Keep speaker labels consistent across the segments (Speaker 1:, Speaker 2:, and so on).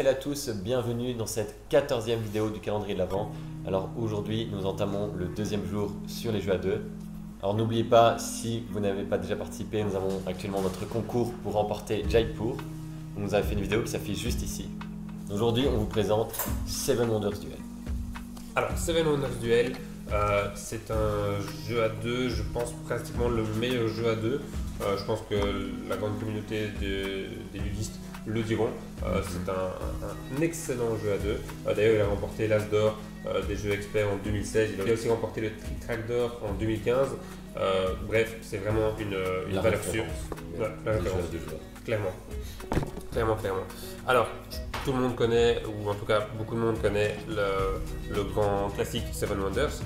Speaker 1: salut à tous, bienvenue dans cette 14e vidéo du calendrier de l'Avent. Alors aujourd'hui, nous entamons le deuxième jour sur les jeux à deux. Alors n'oubliez pas, si vous n'avez pas déjà participé, nous avons actuellement notre concours pour remporter Jaipur. On nous a fait une vidéo qui s'affiche juste ici. Aujourd'hui, on vous présente Seven Wonders Duel.
Speaker 2: Alors, Seven Wonders Duel, c'est un jeu à deux, je pense pratiquement le meilleur jeu à deux. Je pense que la grande communauté des ludistes le diront. C'est un excellent jeu à deux. D'ailleurs, il a remporté l'As d'or des jeux experts en 2016. Il a aussi remporté le Trick Track d'or en 2015. Bref, c'est vraiment une valeur sûre. Ouais, la référence, clairement. Alors, tout le monde connaît, ou en tout cas beaucoup de monde connaît le grand classique Seven Wonders.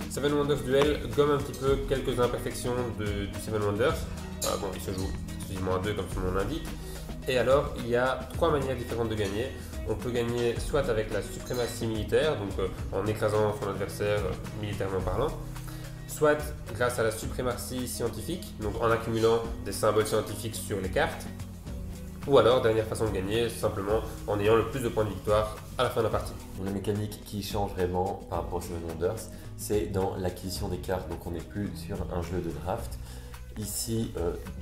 Speaker 2: Seven Wonders Duel gomme un petit peu quelques imperfections du Seven Wonders. Bon, il se joue exclusivement à deux comme son nom l'indique. Et alors, il y a trois manières différentes de gagner. On peut gagner soit avec la suprématie militaire, donc en écrasant son adversaire militairement parlant, soit grâce à la suprématie scientifique, donc en accumulant des symboles scientifiques sur les cartes, ou alors, dernière façon de gagner, simplement en ayant le plus de points de victoire à la fin de la partie.
Speaker 1: La mécanique qui change vraiment par rapport au Seven Wonders, c'est dans l'acquisition des cartes. Donc on n'est plus sur un jeu de draft. Ici,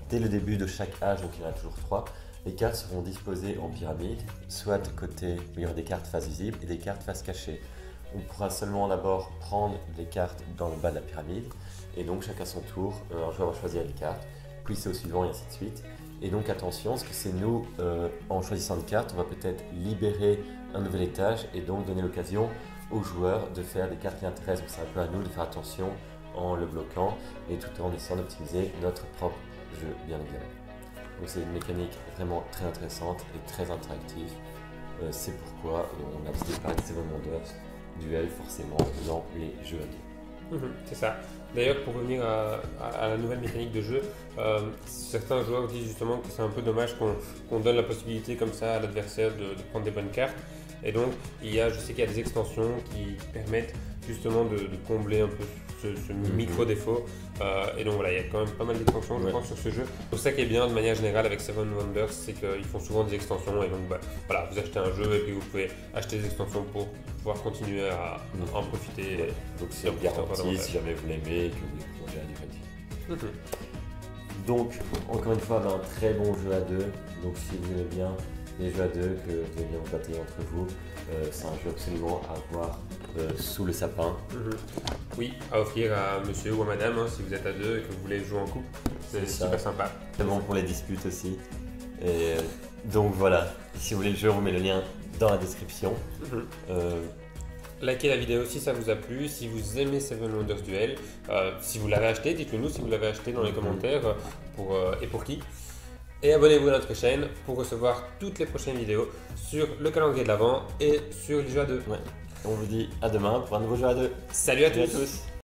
Speaker 1: dès le début de chaque âge, donc il y en a toujours 3, les cartes seront disposées en pyramide, soit côté où il y aura des cartes face visible et des cartes face cachée. On pourra seulement d'abord prendre les cartes dans le bas de la pyramide, et donc chacun son tour, un joueur va choisir les cartes, puis c'est au suivant et ainsi de suite. Et donc attention, parce que c'est nous, en choisissant une carte, on va peut-être libérer un nouvel étage et donc donner l'occasion aux joueurs de faire des cartes qui intéressent. Donc c'est un peu à nous de faire attention en le bloquant et tout en essayant d'optimiser notre propre jeu, bien évidemment. Donc c'est une mécanique vraiment très intéressante et très interactive. C'est pourquoi on a décidé de parler de Seven Wonders Duel forcément dans les jeux à deux.
Speaker 2: C'est ça. D'ailleurs, pour revenir à la nouvelle mécanique de jeu, certains joueurs disent justement que c'est un peu dommage qu'on donne la possibilité comme ça à l'adversaire de prendre des bonnes cartes. Et donc, je sais qu'il y a des extensions qui permettent justement de combler un peu ce micro-défaut. Et donc voilà, il y a quand même pas mal d'extensions, je pense, sur ce jeu. C'est ça qui est bien de manière générale avec Seven Wonders, c'est qu'ils font souvent des extensions. Et donc voilà, vous achetez un jeu et puis vous pouvez acheter des extensions pour pouvoir continuer à en profiter.
Speaker 1: Donc c'est une garantie si jamais vous l'aimez et que vous voulez plonger à du crédit. Donc, encore une fois, un très bon jeu à deux. Donc si vous aimez bien les jeux à deux, que vous aimez bien vous battre entre vous, c'est un jeu absolument à avoir sous le sapin.
Speaker 2: Oui, à offrir à monsieur ou à madame, hein, si vous êtes à deux et que vous voulez jouer en couple. C'est super sympa.
Speaker 1: C'est bon pour les disputes aussi. Et donc voilà, si vous voulez le jeu, on met le lien dans la description.
Speaker 2: Likez la vidéo si ça vous a plu, si vous aimez Seven Wonders Duel, si vous l'avez acheté, dites-le nous si vous l'avez acheté dans les commentaires et pour qui. Et abonnez-vous à notre chaîne pour recevoir toutes les prochaines vidéos sur le calendrier de l'Avent et sur les jeux à deux.
Speaker 1: Ouais. On vous dit à demain pour un nouveau jeu à deux.
Speaker 2: Salut à tous.